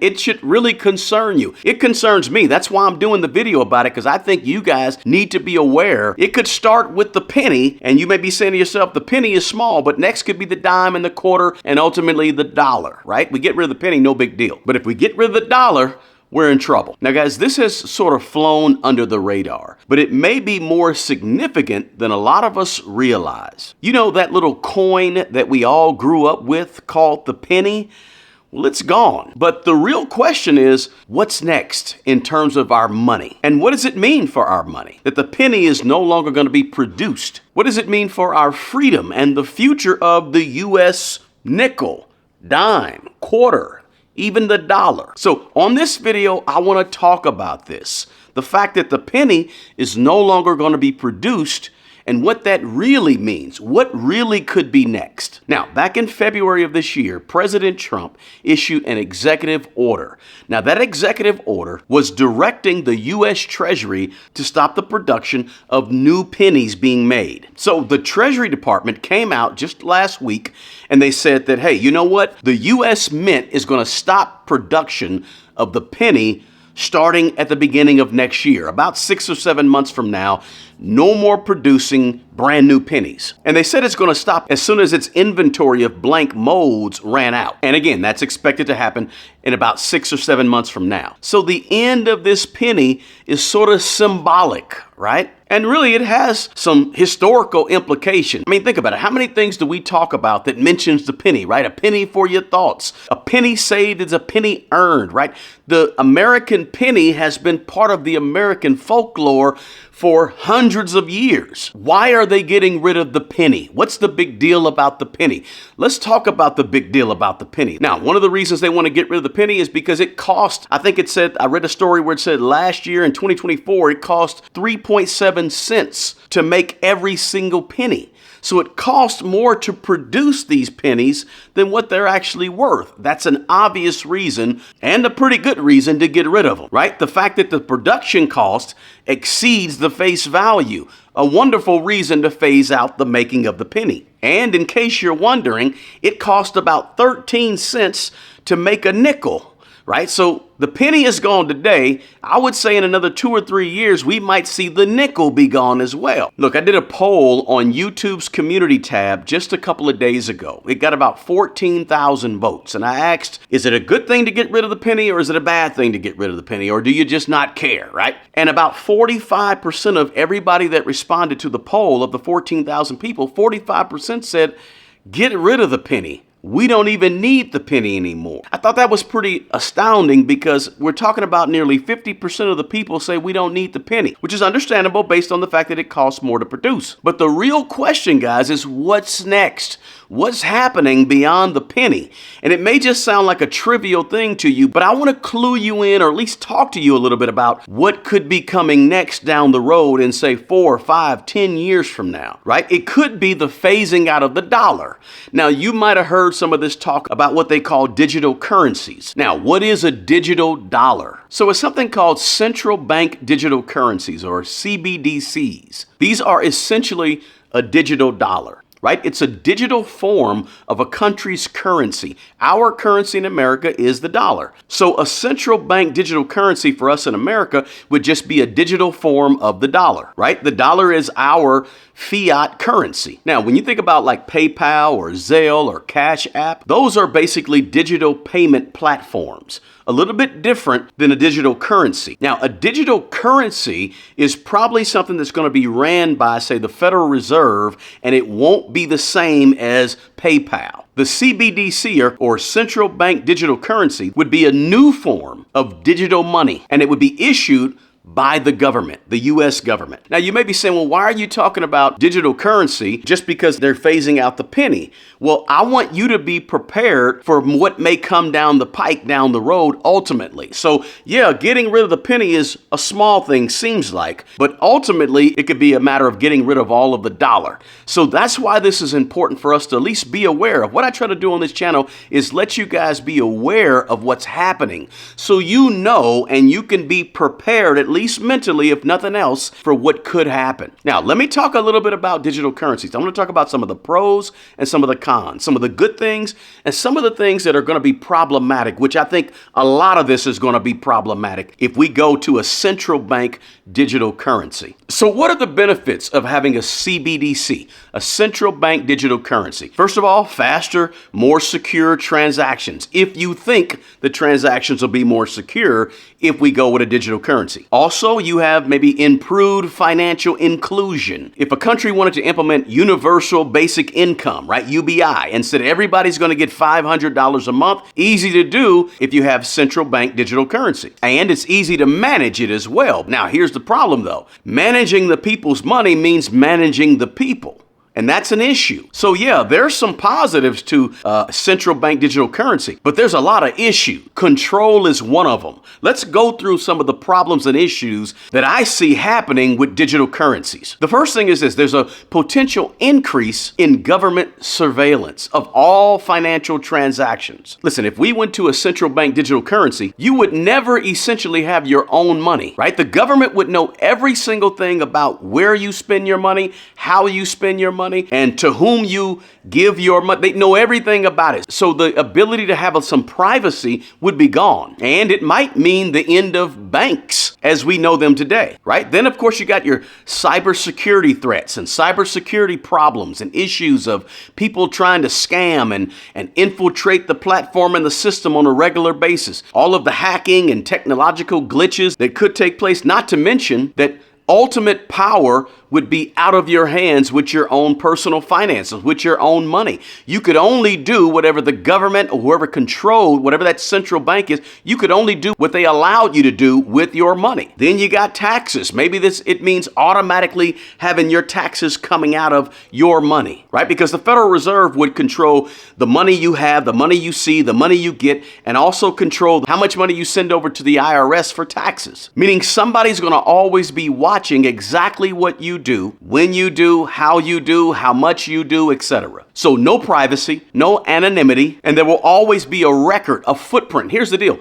It should really concern you. It concerns me. That's why I'm doing the video about it, because I think you guys need to be aware. It could start with the penny, and you may be saying to yourself, the penny is small, but next could be the dime and the quarter, and ultimately the dollar, right? We get rid of the penny, no big deal. But if we get rid of the dollar, we're in trouble. Now, guys, this has sort of flown under the radar, but it may be more significant than a lot of us realize. You know that little coin that we all grew up with called the penny? Well, it's gone. But the real question is, what's next in terms of our money? And what does it mean for our money? That the penny is no longer going to be produced. What does it mean for our freedom and the future of the U.S. nickel, dime, quarter, even the dollar? So on this video, I want to talk about this. The fact that the penny is no longer going to be produced and what that really means, what really could be next. Now, back in February of this year, President Trump issued an executive order. Now, that executive order was directing the U.S. Treasury to stop the production of new pennies being made. So the Treasury Department came out just last week and they said that, hey, you know what? The U.S. Mint is going to stop production of the penny starting at the beginning of next year, about 6 or 7 months from now. No more producing brand new pennies. And they said it's going to stop as soon as its inventory of blank molds ran out. And again, that's expected to happen in about 6 or 7 months from now. So the end of this penny is sort of symbolic, right? And really, it has some historical implication. I mean, think about it. How many things do we talk about that mentions the penny, right? A penny for your thoughts. A penny saved is a penny earned, right? The American penny has been part of the American folklore for hundreds of years. Why are they getting rid of the penny? What's the big deal about the penny? Let's talk about the big deal about the penny. Now, one of the reasons they want to get rid of the penny is because it cost, I think it said, I read a story where it said last year in 2024, it cost 3.7 cents to make every single penny. So it costs more to produce these pennies than what they're actually worth. That's an obvious reason and a pretty good reason to get rid of them, right? The fact that the production cost exceeds the face value, a wonderful reason to phase out the making of the penny. And in case you're wondering, it cost about 13 cents to make a nickel. Right? So the penny is gone today. I would say in another 2 or 3 years, we might see the nickel be gone as well. Look, I did a poll on YouTube's community tab just a couple of days ago. It got about 14,000 votes. And I asked, is it a good thing to get rid of the penny or is it a bad thing to get rid of the penny? Or do you just not care, right? And about 45% of everybody that responded to the poll of the 14,000 people, 45% said, get rid of the penny. We don't even need the penny anymore. I thought that was pretty astounding because we're talking about nearly 50% of the people say we don't need the penny, which is understandable based on the fact that it costs more to produce. But the real question, guys, is what's next? What's happening beyond the penny? And it may just sound like a trivial thing to you, but I want to clue you in or at least talk to you a little bit about what could be coming next down the road in say 4, 5, 10 years from now, right? It could be the phasing out of the dollar. Now, you might have heard some of this talk about what they call digital currencies. Now, what is a digital dollar? So it's something called central bank digital currencies or CBDCs. These are essentially a digital dollar. Right? It's a digital form of a country's currency. Our currency in America is the dollar. So a central bank digital currency for us in America would just be a digital form of the dollar, right? The dollar is our fiat currency. Now, when you think about like PayPal or Zelle or Cash App, those are basically digital payment platforms. A little bit different than a digital currency. Now, a digital currency is probably something that's going to be ran by, say, the Federal Reserve, and it won't be the same as PayPal. The CBDC, or central bank digital currency, would be a new form of digital money, and it would be issued by the government, the U.S. government. Now, you may be saying, well, why are you talking about digital currency just because they're phasing out the penny? Well, I want you to be prepared for what may come down the pike down the road ultimately. So, yeah, getting rid of the penny is a small thing, seems like, but ultimately it could be a matter of getting rid of all of the dollar. So that's why this is important for us to at least be aware of. What I try to do on this channel is let you guys be aware of what's happening so you know and you can be prepared at least least mentally, if nothing else, for what could happen. Now, let me talk a little bit about digital currencies. I'm going to talk about some of the pros and some of the cons, some of the good things and some of the things that are going to be problematic, which I think a lot of this is going to be problematic if we go to a central bank digital currency. So what are the benefits of having a CBDC, a central bank digital currency? First of all, faster, more secure transactions. If you think the transactions will be more secure if we go with a digital currency. Also, you have maybe improved financial inclusion. If a country wanted to implement universal basic income, right, UBI, and said everybody's going to get $500 a month, easy to do if you have central bank digital currency. And it's easy to manage it as well. Now, here's the problem though. Managing the people's money means managing the people. And that's an issue. So yeah, there's some positives to central bank digital currency, but there's a lot of issues. Control is one of them. Let's go through some of the problems and issues that I see happening with digital currencies. The first thing is this: there's a potential increase in government surveillance of all financial transactions. Listen, if we went to a central bank digital currency, you would never essentially have your own money, right? The government would know every single thing about where you spend your money, how you spend your money, and to whom you give your money. They know everything about it. So the ability to have some privacy would be gone. And it might mean the end of banks as we know them today, right? Then, of course, you got your cybersecurity threats and cybersecurity problems and issues of people trying to scam and infiltrate the platform and the system on a regular basis. All of the hacking and technological glitches that could take place, not to mention that ultimate power would be out of your hands with your own personal finances, with your own money. You could only do whatever the government or whoever controlled, whatever that central bank is, you could only do what they allowed you to do with your money. Then you got taxes. Maybe it means automatically having your taxes coming out of your money, right? Because the Federal Reserve would control the money you have, the money you see, the money you get, and also control how much money you send over to the IRS for taxes. Meaning somebody's going to always be watching exactly what you do, when you do, how much you do, etc. So no privacy, no anonymity, and there will always be a record, a footprint. Here's the deal.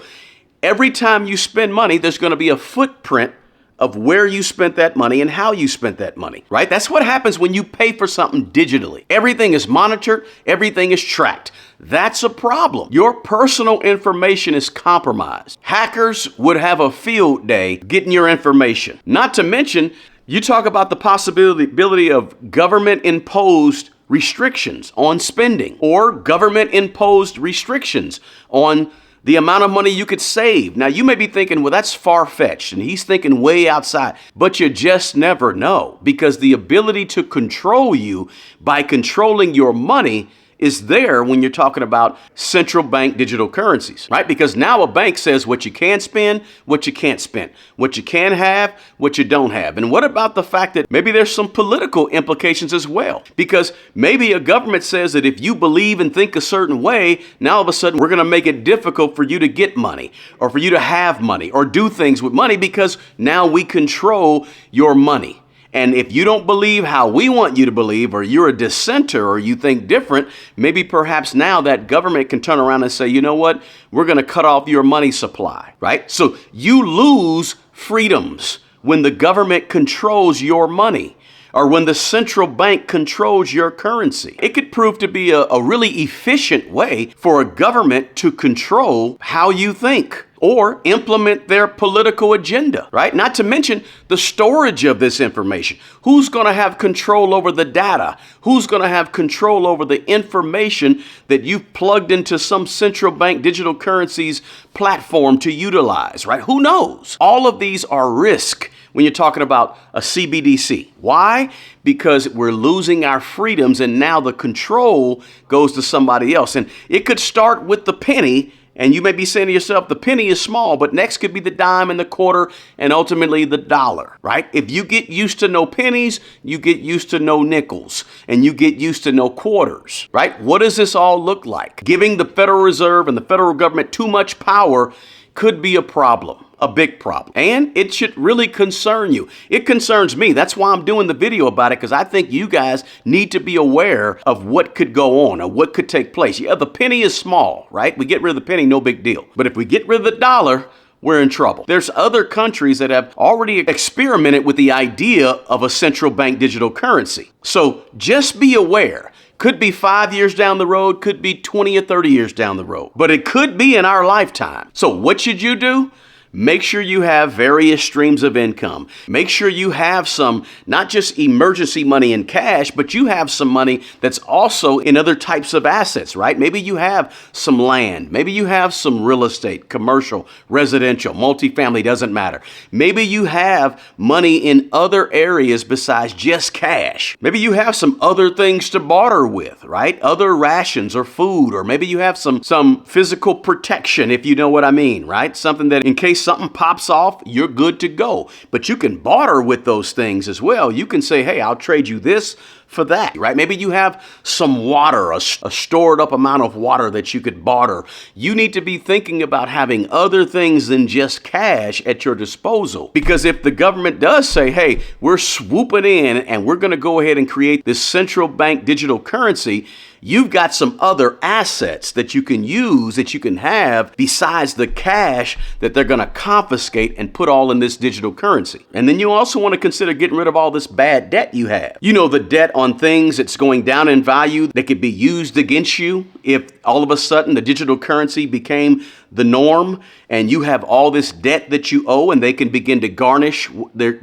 Every time you spend money, there's going to be a footprint of where you spent that money and how you spent that money, right? That's what happens when you pay for something digitally. Everything is monitored, everything is tracked. That's a problem. Your personal information is compromised. Hackers would have a field day getting your information. Not to mention, you talk about the possibility of government-imposed restrictions on spending or government-imposed restrictions on the amount of money you could save. Now, you may be thinking, well, that's far-fetched, and he's thinking way outside, but you just never know, because the ability to control you by controlling your money is there when you're talking about central bank digital currencies, right? Because now a bank says what you can spend, what you can't spend, what you can have, what you don't have. And what about the fact that maybe there's some political implications as well? Because maybe a government says that if you believe and think a certain way, now all of a sudden we're going to make it difficult for you to get money or for you to have money or do things with money because now we control your money. And if you don't believe how we want you to believe, or you're a dissenter, or you think different, maybe perhaps now that government can turn around and say, you know what, we're going to cut off your money supply, right? So you lose freedoms when the government controls your money, or when the central bank controls your currency. It could prove to be a really efficient way for a government to control how you think or implement their political agenda, right? Not to mention the storage of this information. Who's going to have control over the data? Who's going to have control over the information that you've plugged into some central bank digital currencies platform to utilize, right? Who knows? All of these are risk when you're talking about a CBDC. Why? Because we're losing our freedoms and now the control goes to somebody else. And it could start with the penny. And you may be saying to yourself, the penny is small, but next could be the dime and the quarter and ultimately the dollar, right? If you get used to no pennies, you get used to no nickels and you get used to no quarters, right? What does this all look like? Giving the Federal Reserve and the federal government too much power could be a problem. A big problem. And it should really concern you. It concerns me. That's why I'm doing the video about it, because I think you guys need to be aware of what could go on or what could take place. Yeah, the penny is small, right? We get rid of the penny, no big deal. But if we get rid of the dollar, we're in trouble. There's other countries that have already experimented with the idea of a central bank digital currency. So just be aware. Could be 5 years down the road, could be 20 or 30 years down the road, but it could be in our lifetime. So what should you do? Make sure you have various streams of income. Make sure you have some, not just emergency money in cash, but you have some money that's also in other types of assets, right? Maybe you have some land. Maybe you have some real estate, commercial, residential, multifamily, doesn't matter. Maybe you have money in other areas besides just cash. Maybe you have some other things to barter with, right? Other rations or food, or maybe you have some physical protection, if you know what I mean, right? Something that in case something pops off, you're good to go. But you can barter with those things as well. You can say, hey, I'll trade you this for that, right? Maybe you have some water, a stored up amount of water that you could barter. You need to be thinking about having other things than just cash at your disposal. Because if the government does say, hey, we're swooping in and we're going to go ahead and create this central bank digital currency, you've got some other assets that you can use, that you can have besides the cash that they're going to confiscate and put all in this digital currency. And then you also want to consider getting rid of all this bad debt you have. You know, the debt on things that's going down in value that could be used against you if all of a sudden the digital currency became the norm and you have all this debt that you owe, and they can begin to garnish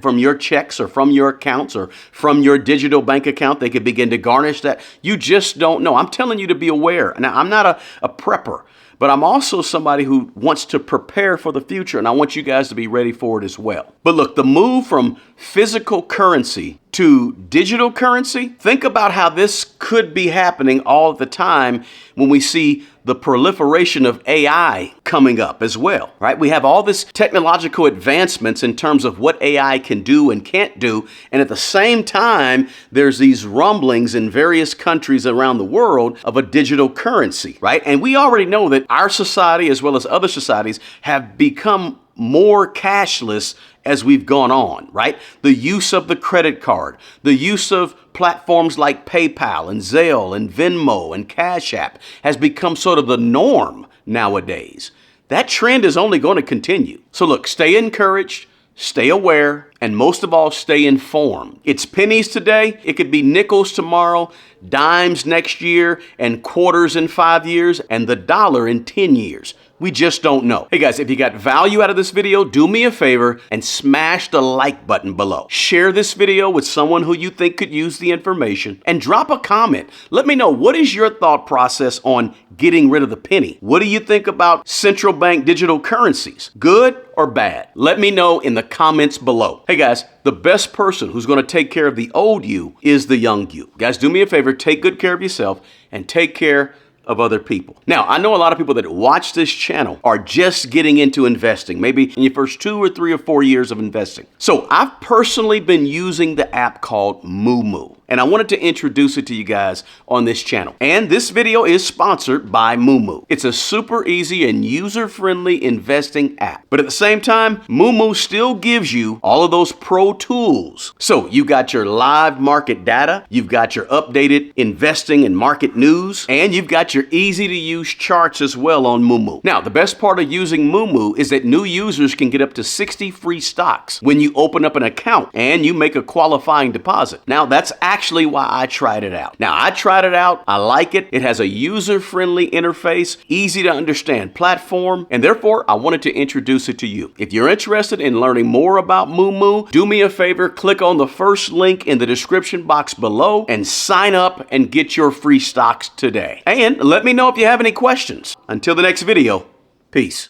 from your checks or from your accounts or from your digital bank account. They could begin to garnish that. You just don't know. I'm telling you to be aware. Now, I'm not a prepper, but I'm also somebody who wants to prepare for the future, and I want you guys to be ready for it as well. But look, the move from physical currency to digital currency, think about how this could be happening all the time when we see the proliferation of AI coming up as well, right? We have all this technological advancements in terms of what AI can do and can't do. And at the same time, there's these rumblings in various countries around the world of a digital currency, right? And we already know that our society, as well as other societies, have become more cashless as we've gone on, right? The use of the credit card, the use of platforms like PayPal and Zelle and Venmo and Cash App has become sort of the norm nowadays. That trend is only going to continue. So look, stay encouraged, stay aware, and most of all, stay informed. It's pennies today. It could be nickels tomorrow, dimes next year, and quarters in 5 years, and the dollar in 10 years. We just don't know. Hey guys, if you got value out of this video, do me a favor and smash the like button below. Share this video with someone who you think could use the information, and drop a comment. Let me know, what is your thought process on getting rid of the penny? What do you think about central bank digital currencies? Good or bad? Let me know in the comments below. Hey guys, the best person who's going to take care of the old you is the young you. Guys, do me a favor, take good care of yourself and take care of other people. Now, I know a lot of people that watch this channel are just getting into investing, maybe in your first 2 or 3 or 4 years of investing. So I've personally been using the app called Moomoo, and I wanted to introduce it to you guys on this channel. And this video is sponsored by Moomoo. It's a super easy and user-friendly investing app. But at the same time, Moomoo still gives you all of those pro tools. So you got your live market data, you've got your updated investing and market news, and you've got your easy-to-use charts as well on Moomoo. Now, the best part of using Moomoo is that new users can get up to 60 free stocks when you open up an account and you make a qualifying deposit. Now, that's actually why I tried it out. Now, I tried it out. I like it. It has a user-friendly interface, easy to understand platform, and therefore, I wanted to introduce it to you. If you're interested in learning more about Moomoo, do me a favor, click on the first link in the description box below and sign up and get your free stocks today. And let me know if you have any questions. Until the next video, peace.